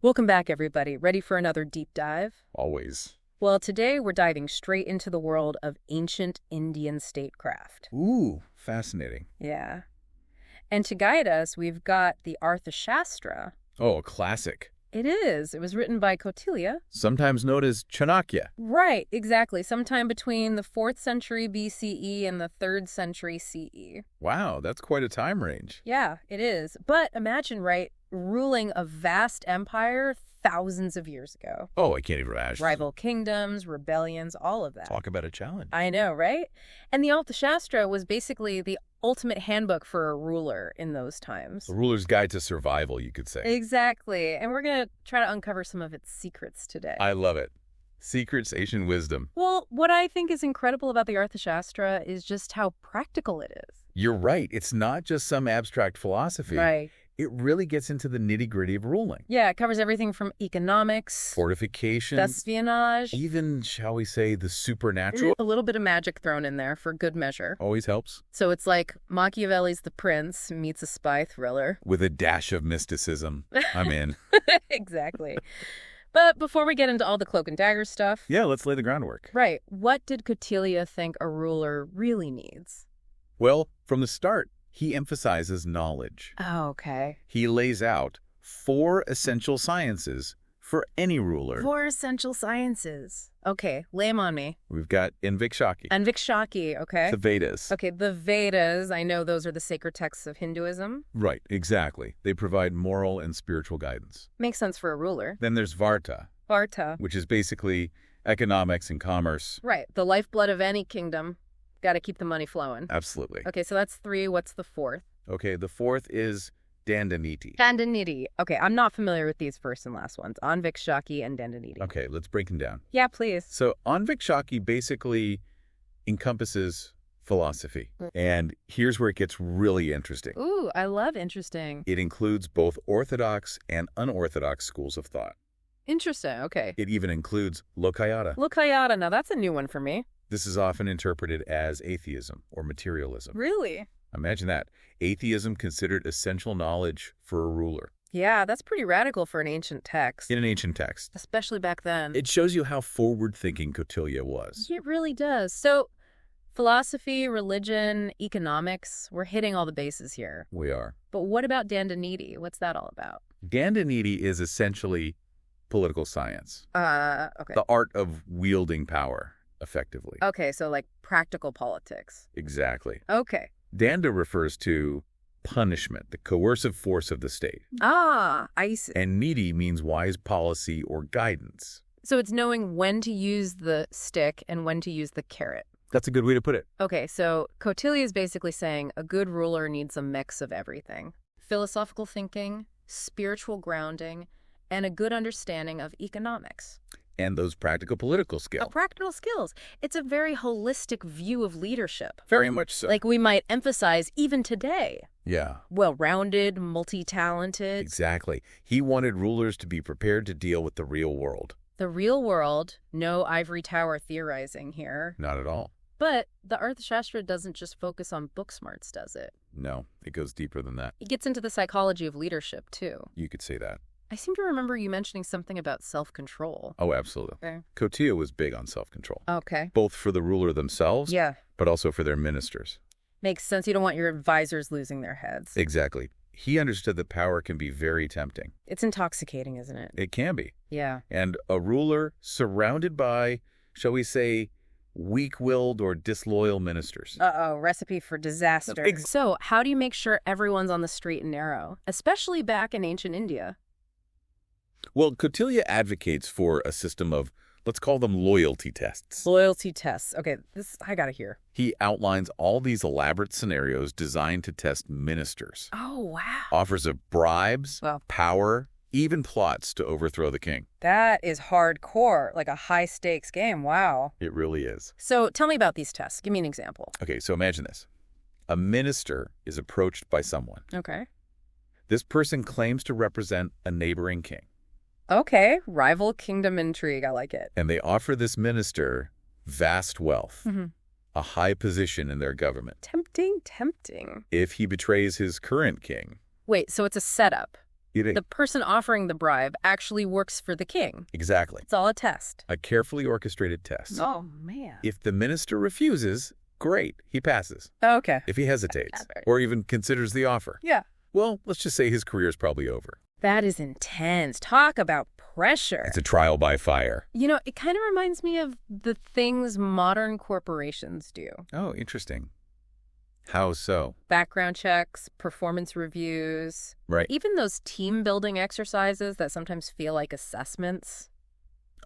Welcome back, everybody. Ready for another deep dive? Always. Well, today we're diving straight into the world of ancient Indian statecraft. Ooh, fascinating. Yeah. And to guide us, we've got the Arthashastra. Oh, a classic. It is. It was written by Kautilya. Sometimes known as Chanakya. Right, exactly. Sometime between the 4th century BCE and the 3rd century CE. Wow, that's quite a time range. Yeah, it is. But imagine, right, ruling a vast empire thousands of years ago. Oh, I can't even imagine. Rival kingdoms, rebellions, all of that. Talk about a challenge. I know, right? And the Arthashastra was basically the ultimate handbook for a ruler in those times. The ruler's guide to survival, you could say. Exactly. And we're going to try to uncover some of its secrets today. I love it. Secrets, ancient wisdom. Well, what I think is incredible about the Arthashastra is just how practical it is. You're right. It's not just some abstract philosophy. Right. It really gets into the nitty-gritty of ruling. Yeah, it covers everything from economics, Fortification. espionage, Even, shall we say, the supernatural. a little bit of magic thrown in there for good measure. Always helps. So it's like Machiavelli's The Prince meets a spy thriller. With a dash of mysticism. I'm in. Exactly. But before we get into all the cloak and dagger stuff, Yeah, let's lay the groundwork. right, what did Kautilya think a ruler really needs? Well, from the start, he emphasizes knowledge. Oh, okay. He lays out 4 essential sciences for any ruler. 4 essential sciences. Okay, lay 'em on me. We've got Anvikshaki, Anvikshaki, okay. the Vedas. Okay, the Vedas, I know those are the sacred texts of Hinduism. Right, exactly. They provide moral and spiritual guidance. Makes sense for a ruler. Then there's Varta, Varta. which is basically economics and commerce. Right, the lifeblood of any kingdom. Got to keep the money flowing. Absolutely. Okay, so that's 3. What's the 4th? Okay, the 4th is Dandaniti. Dandaniti. Okay, I'm not familiar with these first and last ones. Anvikshaki and Dandaniti. Okay, let's break them down. Yeah, please. So Anvikshaki basically encompasses philosophy. And here's where it gets really interesting. Ooh, I love interesting. It includes both orthodox and unorthodox schools of thought. Interesting, okay. It even includes Lokayata. Lokayata, now that's a new one for me. This is often interpreted as atheism or materialism. Really? Imagine that. Atheism considered essential knowledge for a ruler. Yeah, that's pretty radical for an ancient text. In an ancient text. Especially back then. It shows you how forward-thinking Kautilya was. It really does. So, philosophy, religion, economics, we're hitting all the bases here. We are. But what about Dandaniti? What's that all about? Dandaniti is essentially political science. Okay. The art of wielding power effectively. Okay, so like practical politics. Exactly. Okay. Danda refers to punishment, the coercive force of the state. Ah, I see. And niti means wise policy or guidance. So it's knowing when to use the stick and when to use the carrot. That's a good way to put it. Okay, so Kautilya is basically saying a good ruler needs a mix of everything. Philosophical thinking, spiritual grounding, and a good understanding of economics. And those practical political skills. Practical skills. It's a very holistic view of leadership. Very much so. Like we might emphasize even today. Yeah. Well-rounded, multi-talented. Exactly. He wanted rulers to be prepared to deal with the real world. The real world, no ivory tower theorizing here. Not at all. But the Arthashastra doesn't just focus on book smarts, does it? No, it goes deeper than that. It gets into the psychology of leadership, too. You could say that. I seem to remember you mentioning something about self-control. Oh, absolutely. Okay. Kautilya was big on self-control. Okay. Both for the ruler themselves, Yeah. but also for their ministers. Makes sense. You don't want your advisors losing their heads. Exactly. He understood that power can be very tempting. It's intoxicating, isn't it? It can be. Yeah. And a ruler surrounded by, shall we say, weak-willed or disloyal ministers. Uh-oh, recipe for disaster. So how do you make sure everyone's on the straight and narrow, especially back in ancient India? Well, Kautilya advocates for a system of, let's call them loyalty tests. Loyalty tests. Okay, this I gotta hear. He outlines all these elaborate scenarios designed to test ministers. Oh, wow. Offers of bribes, Well, power, even plots to overthrow the king. that is hardcore, like a high-stakes game. Wow. It really is. So tell me about these tests. Give me an example. Okay, so imagine this. A minister is approached by someone. Okay. This person claims to represent a neighboring king. Okay, rival kingdom intrigue. I like it. And they offer this minister vast wealth, Mm-hmm. a high position in their government. Tempting, tempting. If he betrays his current king, Wait, so it's a setup. The person offering the bribe actually works for the king. Exactly. It's all a test. A carefully orchestrated test. Oh, man. If the minister refuses, great, he passes. Okay. If he hesitates or even considers the offer, Yeah. well, let's just say his career is probably over. That is intense. Talk about pressure. It's a trial by fire. You know, it kind of reminds me of the things modern corporations do. Oh, interesting. How so? Background checks, performance reviews. Right. Even those team-building exercises that sometimes feel like assessments.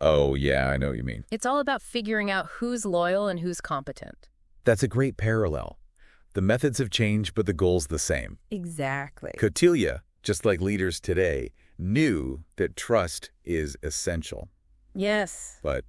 Oh, yeah, I know what you mean. It's all about figuring out who's loyal and who's competent. That's a great parallel. The methods have changed, but the goal's the same. Exactly. Kautilya, just like leaders today, knew that trust is essential. Yes. But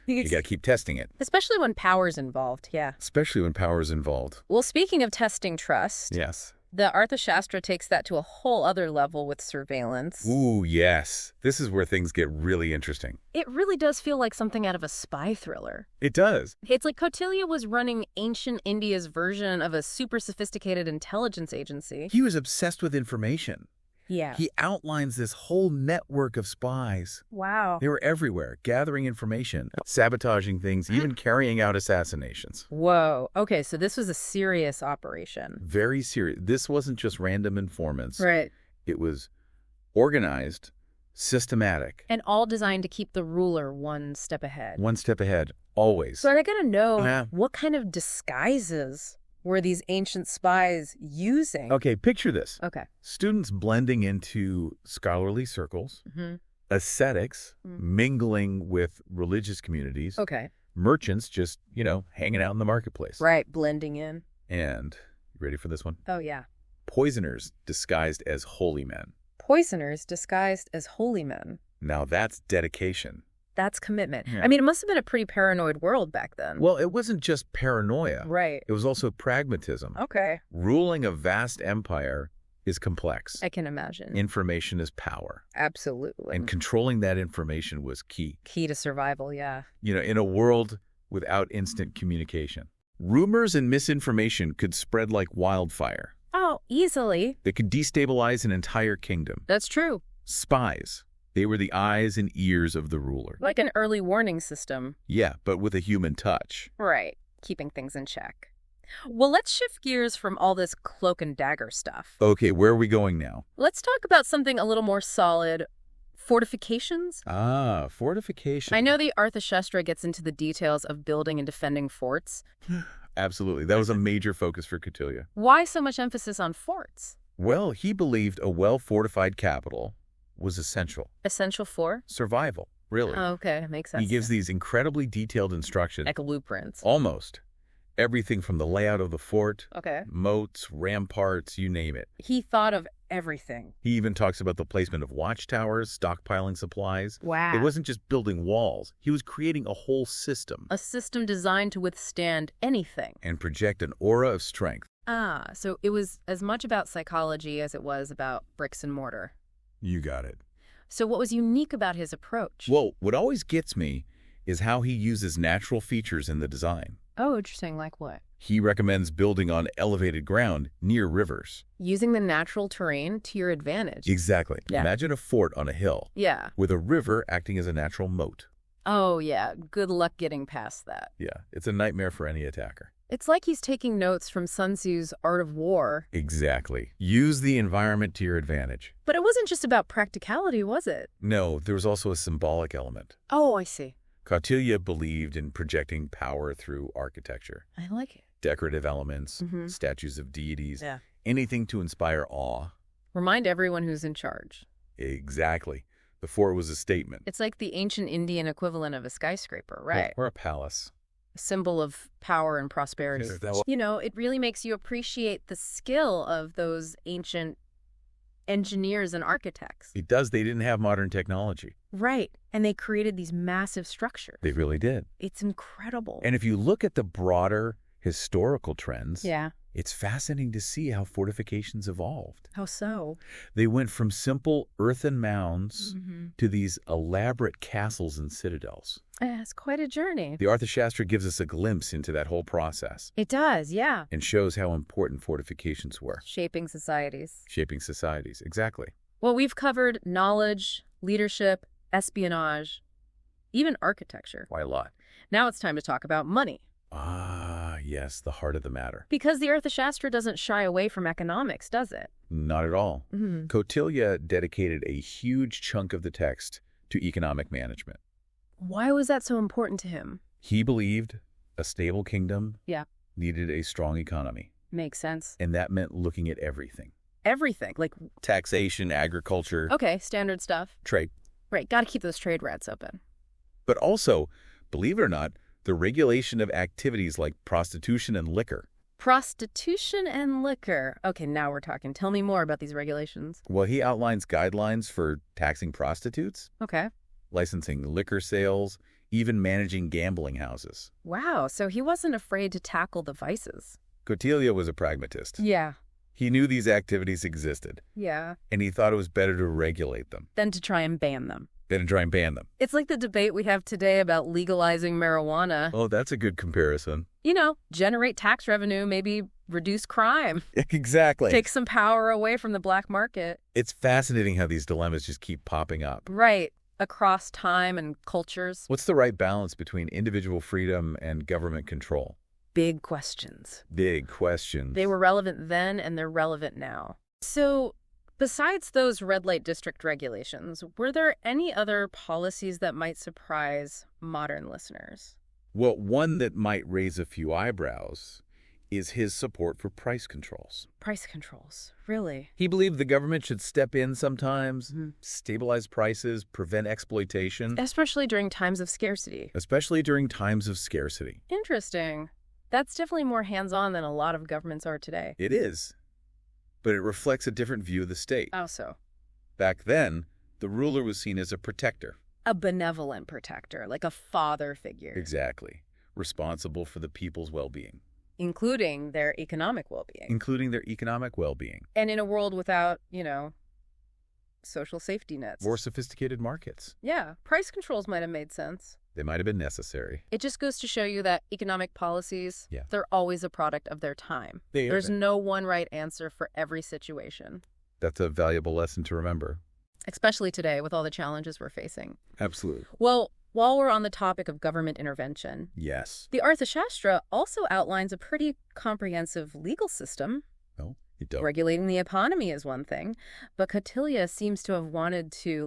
you got to keep testing it. Especially when power's involved, yeah. Especially when power is involved. Well, speaking of testing trust, Yes. the Arthashastra takes that to a whole other level with surveillance. Ooh, yes. This is where things get really interesting. It really does feel like something out of a spy thriller. It does. It's like Kautilya was running ancient India's version of a super sophisticated intelligence agency. He was obsessed with information. Yeah. He outlines this whole network of spies. Wow. They were everywhere, gathering information, sabotaging things, even carrying out assassinations. Whoa. Okay, so this was a serious operation. Very serious. This wasn't just random informants. Right. It was organized, systematic. And all designed to keep the ruler one step ahead. One step ahead, always. So I gotta know, Yeah. what kind of disguises were these ancient spies using? Okay, picture this. Okay. Students blending into scholarly circles, Mm-hmm. ascetics mingling with religious communities, Okay. merchants just, hanging out in the marketplace. Right, blending in. And, you ready for this one? Oh, yeah. Poisoners disguised as holy men. Poisoners disguised as holy men. Now that's dedication. That's commitment. Yeah. I mean, it must have been a pretty paranoid world back then. Well, it wasn't just paranoia. Right. It was also pragmatism. Okay. Ruling a vast empire is complex. I can imagine. Information is power. Absolutely. And controlling that information was key. Key to survival, yeah. In a world without instant communication. Rumors and misinformation could spread like wildfire. Oh, easily. They could destabilize an entire kingdom. That's true. Spies. They were the eyes and ears of the ruler. Like an early warning system. Yeah, but with a human touch. Right. Keeping things in check. Well, let's shift gears from all this cloak and dagger stuff. Okay, where are we going now? Let's talk about something a little more solid. Fortifications? Ah, fortification. I know the Arthashastra gets into the details of building and defending forts. Absolutely. That was a major focus for Kautilya. Why so much emphasis on forts? Well, he believed a well-fortified capital was essential. Essential for? Survival, really. Oh, okay, makes sense. He gives these incredibly detailed instructions. Like blueprints. Almost. Everything from the layout of the fort, Okay. moats, ramparts, you name it. He thought of everything. He even talks about the placement of watchtowers, stockpiling supplies. Wow. It wasn't just building walls. He was creating a whole system. A system designed to withstand anything. And project an aura of strength. Ah, so it was as much about psychology as it was about bricks and mortar. You got it. So what was unique about his approach? Well, what always gets me is how he uses natural features in the design. Oh, interesting. Like what? He recommends building on elevated ground near rivers. Using the natural terrain to your advantage. Exactly. Yeah. Imagine a fort on a hill Yeah. with a river acting as a natural moat. Oh, yeah. Good luck getting past that. Yeah, it's a nightmare for any attacker. It's like he's taking notes from Sun Tzu's Art of War. Exactly. Use the environment to your advantage. But it wasn't just about practicality, was it? No, there was also a symbolic element. Oh, I see. Kautilya believed in projecting power through architecture. I like it. Decorative elements, Mhm. statues of deities, Yeah. anything to inspire awe. Remind everyone who's in charge. Exactly. The fort was a statement. It's like the ancient Indian equivalent of a skyscraper, right? Or a palace. A symbol of power and prosperity. Yeah, that was- It really makes you appreciate the skill of those ancient engineers and architects. It does. They didn't have modern technology. Right. And they created these massive structures. They really did. It's incredible. And if you look at the broader historical trends, yeah. it's fascinating to see how fortifications evolved. How so? They went from simple earthen mounds Mm-hmm. to these elaborate castles and citadels. It's quite a journey. The Arthashastra gives us a glimpse into that whole process It does, yeah. and shows how important fortifications were. Shaping societies. Shaping societies, exactly. Well, we've covered knowledge, leadership, espionage, even architecture. Why a lot? Now it's time to talk about money. Ah, yes, the heart of the matter. Because the Arthashastra doesn't shy away from economics, does it? Not at all. Mm-hmm. Kautilya dedicated a huge chunk of the text to economic management. Why was that so important to him? He believed a stable kingdom Yeah. needed a strong economy, Makes sense. and that meant looking at everything. Everything. Like, Taxation, agriculture, okay, standard stuff. trade. Right, gotta keep those trade routes open. But also, believe it or not, the regulation of activities like prostitution and liquor. Prostitution and liquor. Okay, now we're talking. Tell me more about these regulations. Well, he outlines guidelines for taxing prostitutes, Okay. licensing liquor sales, even managing gambling houses. Wow, so he wasn't afraid to tackle the vices. Kautilya was a pragmatist. Yeah. He knew these activities existed, Yeah. and he thought it was better to regulate them Then to try and ban them. than to try and ban them. It's like the debate we have today about legalizing marijuana. Oh, that's a good comparison. You know, generate tax revenue, maybe reduce crime, Exactly. take some power away from the black market. It's fascinating how these dilemmas just keep popping up. Right. Across time and cultures. What's the right balance between individual freedom and government control? Big questions. Big questions. They were relevant then and they're relevant now. So, besides those red light district regulations, were there any other policies that might surprise modern listeners? Well, one that might raise a few eyebrows is his support for price controls. Price controls. Really? He believed the government should step in sometimes, Mhm. stabilize prices, prevent exploitation, Especially during times of scarcity. especially during times of scarcity. Interesting. That's definitely more hands-on than a lot of governments are today. It is, but it reflects a different view of the state. How so? Back then, the ruler was seen as a protector. A benevolent protector, like a father figure. Exactly. Responsible for the people's well-being, Including their economic well-being. including their economic well-being. And in a world without, social safety nets. More sophisticated markets. Yeah, price controls might have made sense. They might have been necessary. It just goes to show you that economic policies, Yeah. they're always a product of their time. There's no one right answer for every situation, That's a valuable lesson to remember. especially today with all the challenges we're facing. Absolutely. Well, while we're on the topic of government intervention, Yes. the Arthashastra also outlines a pretty comprehensive legal system. No, you don't. Regulating the economy is one thing, but Kautilya seems to have wanted to,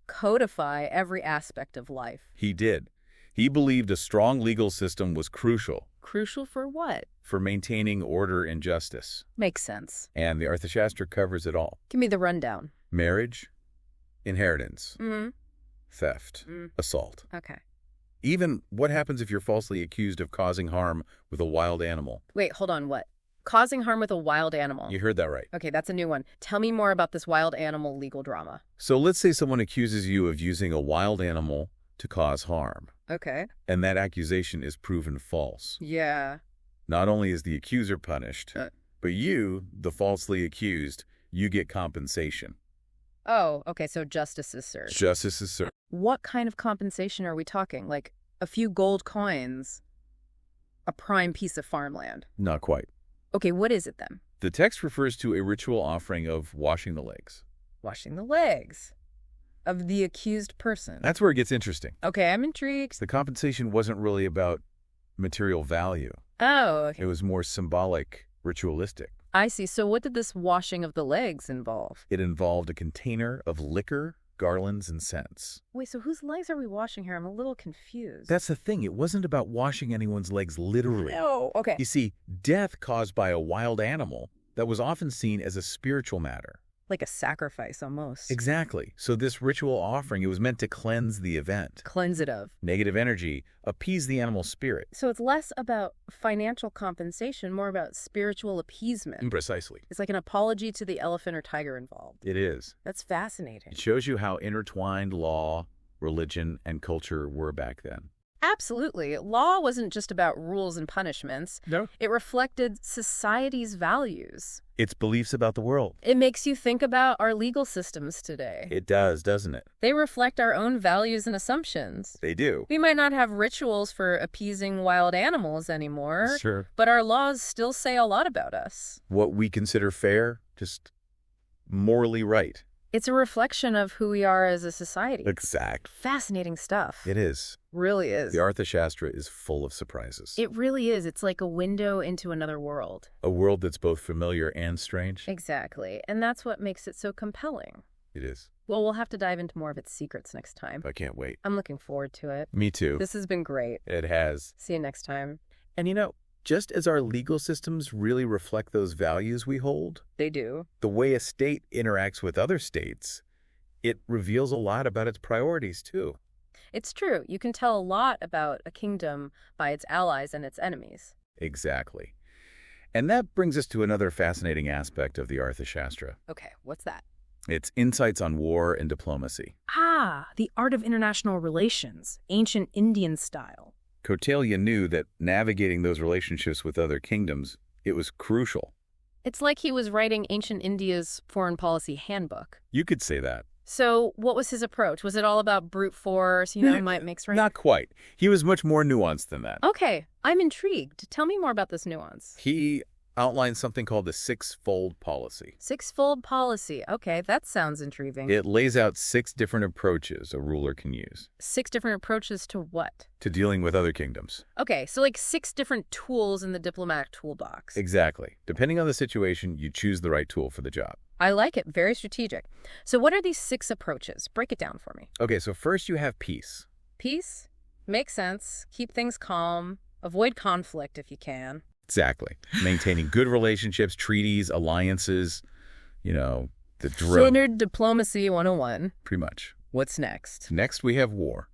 codify every aspect of life. He did. He believed a strong legal system was crucial Crucial for what? for maintaining order and justice. Makes sense. And the Arthashastra covers it all. Give me the rundown. Marriage, inheritance, Mm-hmm. theft, assault. Okay. Even what happens if you're falsely accused of causing harm with a wild animal. Wait, hold on, what? Causing harm with a wild animal. You heard that right. Okay, that's a new one. Tell me more about this wild animal legal drama. So let's say someone accuses you of using a wild animal to cause harm, Okay. and that accusation is proven false. Yeah. Not only is the accuser punished, Uh. but you, the falsely accused, you get compensation. Oh, okay, so justice is served. Justice is served. What kind of compensation are we talking? Like a few gold coins? A prime piece of farmland? Not quite. Okay, what is it then? The text refers to a ritual offering of washing the legs. Washing the legs of the accused person. That's where it gets interesting. Okay, I'm intrigued. The compensation wasn't really about material value. Oh, okay. It was more symbolic, ritualistic. I see. So what did this washing of the legs involve? It involved a container of liquor, garlands, and scents. Wait, so whose legs are we washing here? I'm a little confused. That's the thing. It wasn't about washing anyone's legs literally. Oh, okay. You see, death caused by a wild animal that was often seen as a spiritual matter. Like a sacrifice almost. Exactly. So this ritual offering, it was meant to cleanse the event. Cleanse it of. Negative energy, appease the animal spirit. So it's less about financial compensation, more about spiritual appeasement. Precisely. It's like an apology to the elephant or tiger involved. It is. That's fascinating. It shows you how intertwined law, religion, and culture were back then. Absolutely. Law wasn't just about rules and punishments. No. It reflected society's values. Its beliefs about the world. It makes you think about our legal systems today. It does, doesn't it? They reflect our own values and assumptions. They do. We might not have rituals for appeasing wild animals anymore, Sure. but our laws still say a lot about us. What we consider fair, just morally right. It's a reflection of who we are as a society. Exact. Fascinating stuff. It is. Really is. The Arthashastra is full of surprises. It really is. It's like a window into another world. A world that's both familiar and strange. Exactly. And that's what makes it so compelling. It is. Well, we'll have to dive into more of its secrets next time. I can't wait. I'm looking forward to it. Me too. This has been great. It has. See you next time. And just as our legal systems really reflect those values we hold, They do. the way a state interacts with other states, it reveals a lot about its priorities too. It's true. You can tell a lot about a kingdom by its allies and its enemies. Exactly. And that brings us to another fascinating aspect of the Arthashastra. Okay, what's that? It's insights on war and diplomacy. Ah, the art of international relations, ancient Indian style. Kautilya knew that navigating those relationships with other kingdoms, it was crucial. It's like he was writing ancient India's foreign policy handbook. You could say that. So what was his approach? Was it all about brute force, might makes right? Not quite. He was much more nuanced than that. Okay, I'm intrigued. Tell me more about this nuance. He outlined something called the six-fold policy. Six-fold policy. Okay, that sounds intriguing. It lays out 6 different approaches a ruler can use. 6 different approaches to what? To dealing with other kingdoms. Okay, so like 6 different tools in the diplomatic toolbox. Exactly. Depending on the situation, you choose the right tool for the job. I like it. Very strategic. So what are these 6 approaches? Break it down for me. Okay, so first you have peace. Peace? Makes sense. Keep things calm. Avoid conflict if you can. Exactly. Maintaining good relationships, treaties, alliances, the drill. Standard diplomacy 101. Pretty much. What's next? Next, we have war.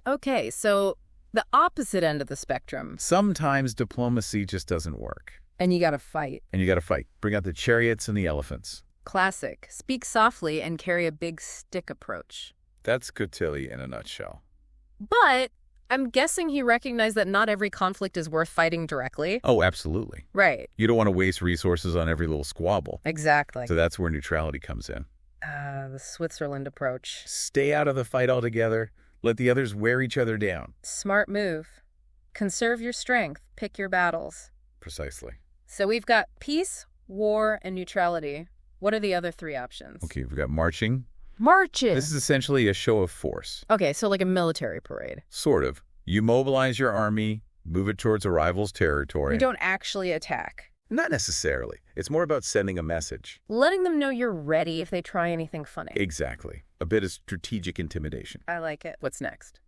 Okay, so the opposite end of the spectrum. Sometimes diplomacy just doesn't work. And you gotta fight. Bring out the chariots and the elephants. Classic. Speak softly and carry a big stick approach. That's Kautilya in a nutshell. But I'm guessing he recognized that not every conflict is worth fighting directly. Oh, absolutely. Right. You don't want to waste resources on every little squabble. Exactly. So that's where neutrality comes in. The Switzerland approach. Stay out of the fight altogether. Let the others wear each other down. Smart move. Conserve your strength. Pick your battles. Precisely. So we've got peace, war, and neutrality. What are the other 3 options? Okay, we've got marching. Marching! This is essentially a show of force. Okay, so like a military parade. Sort of. You mobilize your army, move it towards a rival's territory. You don't actually attack. Not necessarily. It's more about sending a message. Letting them know you're ready if they try anything funny. Exactly. A bit of strategic intimidation. I like it. What's next?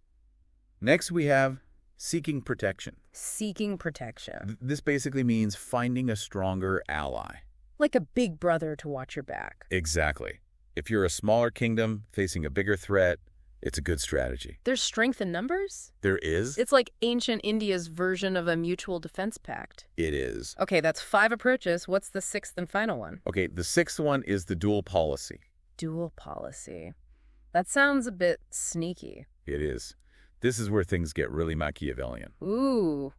Next, we have seeking protection. Seeking protection. This basically means finding a stronger ally. Like a big brother to watch your back. Exactly. If you're a smaller kingdom facing a bigger threat, it's a good strategy. There's strength in numbers? There is? It's like ancient India's version of a mutual defense pact. It is. Okay, that's 5 approaches. What's the 6th and final one? Okay, the 6th one is the dual policy. Dual policy. That sounds a bit sneaky. It is. This is where things get really Machiavellian. Ooh,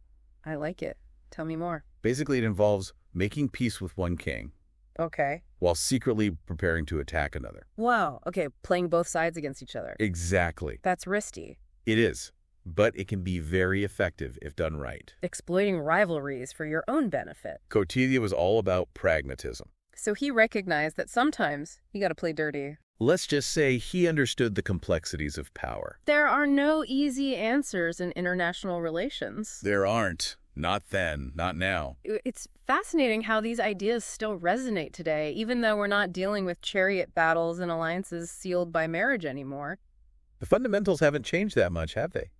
I like it. Tell me more. Basically, it involves making peace with one king Okay. while secretly preparing to attack another. Wow. Okay, playing both sides against each other. Exactly. That's risky. It is. But it can be very effective if done right. Exploiting rivalries for your own benefit. Kautilya was all about pragmatism. So he recognized that sometimes you gotta play dirty. Let's just say he understood the complexities of power. There are no easy answers in international relations. There aren't. Not then. Not now. It's fascinating how these ideas still resonate today, even though we're not dealing with chariot battles and alliances sealed by marriage anymore. The fundamentals haven't changed that much, have they?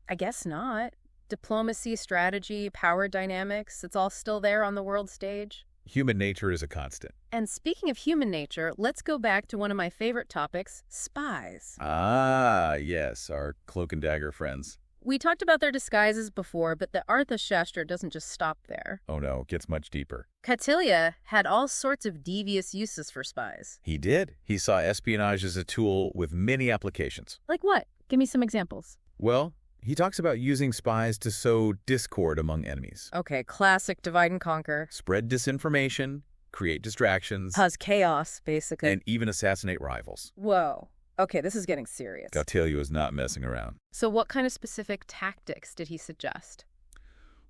I guess not. Diplomacy, strategy, power dynamics, it's all still there on the world stage. Human nature is a constant. And speaking of human nature, let's go back to one of my favorite topics, spies. Ah, yes, our cloak and dagger friends. We talked about their disguises before, but the Arthashastra doesn't just stop there. Oh no, it gets much deeper. Kautilya had all sorts of devious uses for spies. He did. He saw espionage as a tool with many applications. Like what? Give me some examples. Well, he talks about using spies to sow discord among enemies. Okay, classic divide and conquer. Spread disinformation, create distractions, Cause chaos, basically. and even assassinate rivals. Whoa. Okay, this is getting serious. Kautilya was not messing around. So what kind of specific tactics did he suggest?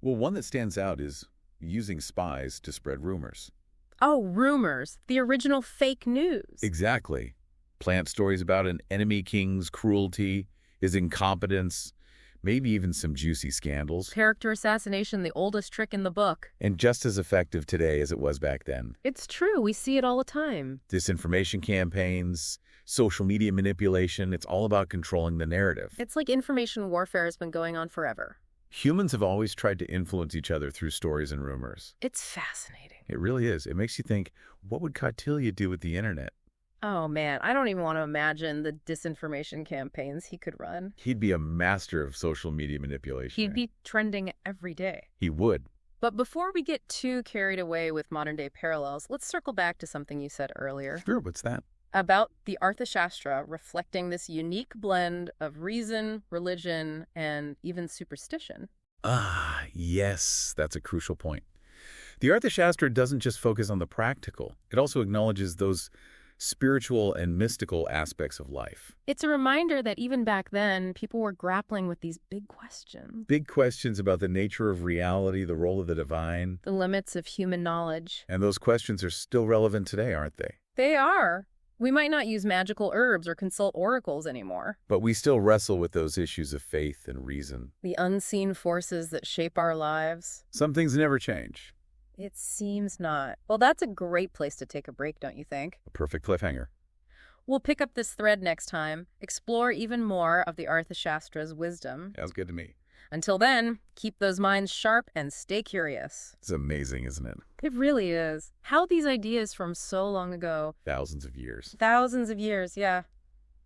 Well, one that stands out is using spies to spread rumors. Oh, rumors. The original fake news. Exactly. Plant stories about an enemy king's cruelty, his incompetence, maybe even some juicy scandals. Character assassination, the oldest trick in the book. And just as effective today as it was back then. It's true. We see it all the time. Disinformation campaigns, social media manipulation, it's all about controlling the narrative. It's like information warfare has been going on forever. Humans have always tried to influence each other through stories and rumors. It's fascinating. It really is. It makes you think, what would Kautilya do with the internet? Oh, man, I don't even want to imagine the disinformation campaigns he could run. He'd be a master of social media manipulation. He'd be trending every day. He would. But before we get too carried away with modern-day parallels, let's circle back to something you said earlier. Sure, what's that? About the Arthashastra reflecting this unique blend of reason, religion, and even superstition. Ah, yes, that's a crucial point. The Arthashastra doesn't just focus on the practical. It also acknowledges those spiritual and mystical aspects of life. It's a reminder that even back then, people were grappling with these big questions. Big questions about the nature of reality, the role of the divine. The limits of human knowledge. And those questions are still relevant today, aren't they? They are. We might not use magical herbs or consult oracles anymore. But we still wrestle with those issues of faith and reason. The unseen forces that shape our lives. Some things never change. It seems not. Well, that's a great place to take a break, don't you think? A perfect cliffhanger. We'll pick up this thread next time, explore even more of the Arthashastra's wisdom. Sounds good to me. Until then, keep those minds sharp and stay curious. It's amazing, isn't it? It really is. How these ideas from so long ago, Thousands of years. thousands of years, yeah,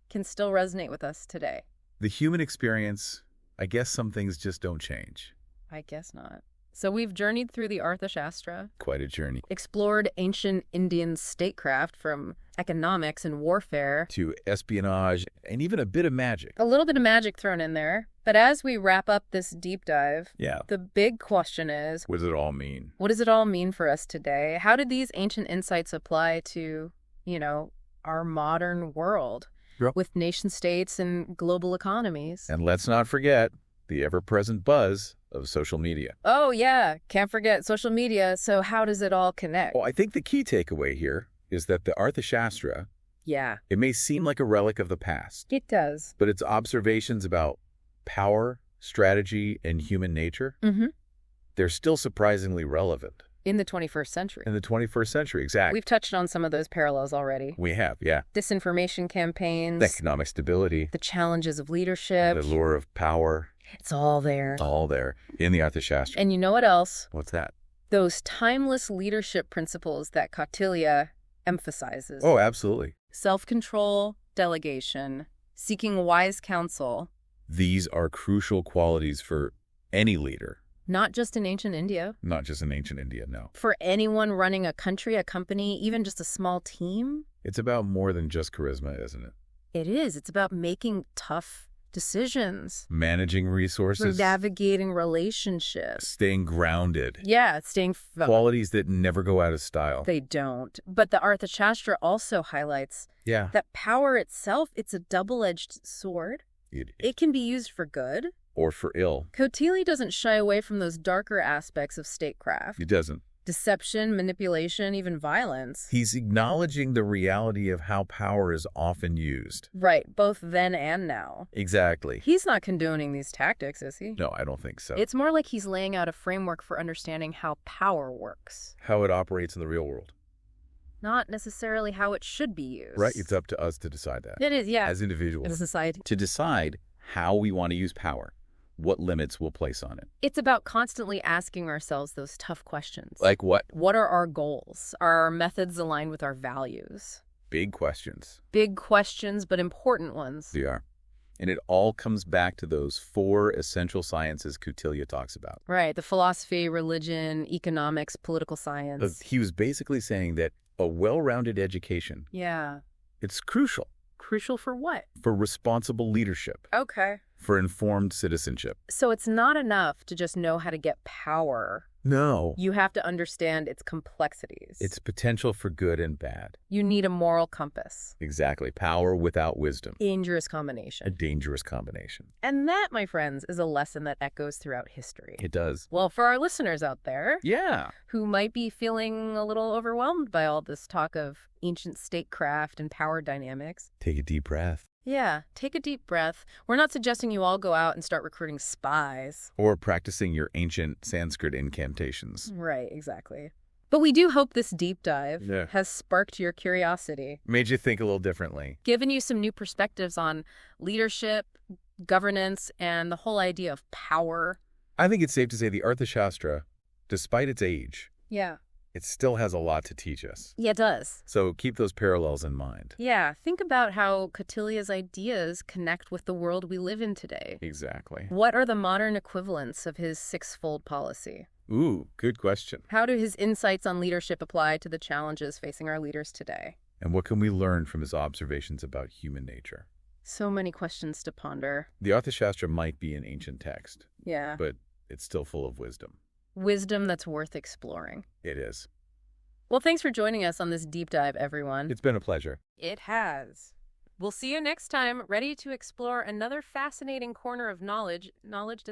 can still resonate with us today. The human experience, I guess some things just don't change. I guess not. So we've journeyed through the Arthashastra, Quite a journey. explored ancient Indian statecraft from economics and warfare, To espionage and even a bit of magic. a little bit of magic thrown in there. But as we wrap up this deep dive, Yeah. the big question is, What does it all mean? what does it all mean for us today? How did these ancient insights apply to, our modern world Yep. with nation states and global economies? And let's not forget the ever-present buzz of social media. Oh, yeah. Can't forget social media. So how does it all connect? Well, I think the key takeaway here is that the Arthashastra, Yeah, it may seem like a relic of the past, it does. but its observations about power, strategy, and human nature, Mm-hmm. they're still surprisingly relevant. In the 21st century. In the 21st century, exactly. We've touched on some of those parallels already. We have, yeah. Disinformation campaigns, Economic stability, the challenges of leadership. the lure of power, It's all there. all there in the Arthashastra. And you know what else? What's that? Those timeless leadership principles that Kautilya emphasizes. Oh, absolutely. Self-control, delegation, seeking wise counsel, These are crucial qualities for any leader, not just in ancient India. not just in ancient India, no. For anyone running a country, a company, even just a small team, It's about more than just charisma, isn't it? it is. It's about making tough decisions, Managing resources, navigating relationships. staying grounded, Yeah, staying... qualities that never go out of style. They don't. But the Arthashastra also highlights Yeah, that power itself, it's a double-edged sword. It can be used for good. or for ill. Kautilya doesn't shy away from those darker aspects of statecraft. It doesn't. Deception, manipulation, even violence. He's acknowledging the reality of how power is often used. Right, both then and now. Exactly. He's not condoning these tactics, is he? No, I don't think so. It's more like he's laying out a framework for understanding how power works. how it operates in the real world. Not necessarily how it should be used. Right? It's up to us to decide that. It is, yeah. As individuals. As a society. To decide how we want to use power, what limits we'll place on it. It's about constantly asking ourselves those tough questions. Like what? What are our goals? Are our methods aligned with our values? Big questions. Big questions, but important ones. They are. And it all comes back to those 4 essential sciences Kautilya talks about. Right, the philosophy, religion, economics, political science. He was basically saying that a well-rounded education, Yeah. it's crucial Crucial for what? for responsible leadership, Okay. for informed citizenship. So it's not enough to just know how to get power. No. You have to understand its complexities. Its potential for good and bad. You need a moral compass. Exactly. Power without wisdom. Dangerous A combination. dangerous combination. And that, my friends, is a lesson that echoes throughout history. It does. Well, for our listeners out there Yeah. who might be feeling a little overwhelmed by all this talk of ancient statecraft and power dynamics, Take a deep breath. yeah, take a deep breath. We're not suggesting you all go out and start recruiting spies. Or practicing your ancient Sanskrit incantations. Right, exactly. But we do hope this deep dive Yeah. has sparked your curiosity, Made you think a little differently. given you some new perspectives on leadership, governance, and the whole idea of power. I think it's safe to say the Arthashastra, despite its age, Yeah. it still has a lot to teach us. Yeah, it does. So keep those parallels in mind. Yeah, think about how Kautilya's ideas connect with the world we live in today. Exactly. What are the modern equivalents of his sixfold policy? Ooh, good question. How do his insights on leadership apply to the challenges facing our leaders today? And what can we learn from his observations about human nature? So many questions to ponder. The Arthashastra might be an ancient text, Yeah. but it's still full of wisdom. Wisdom that's worth exploring. It is. Well, thanks for joining us on this deep dive, everyone. It's been a pleasure. It has. We'll see you next time, ready to explore another fascinating corner of knowledge discussed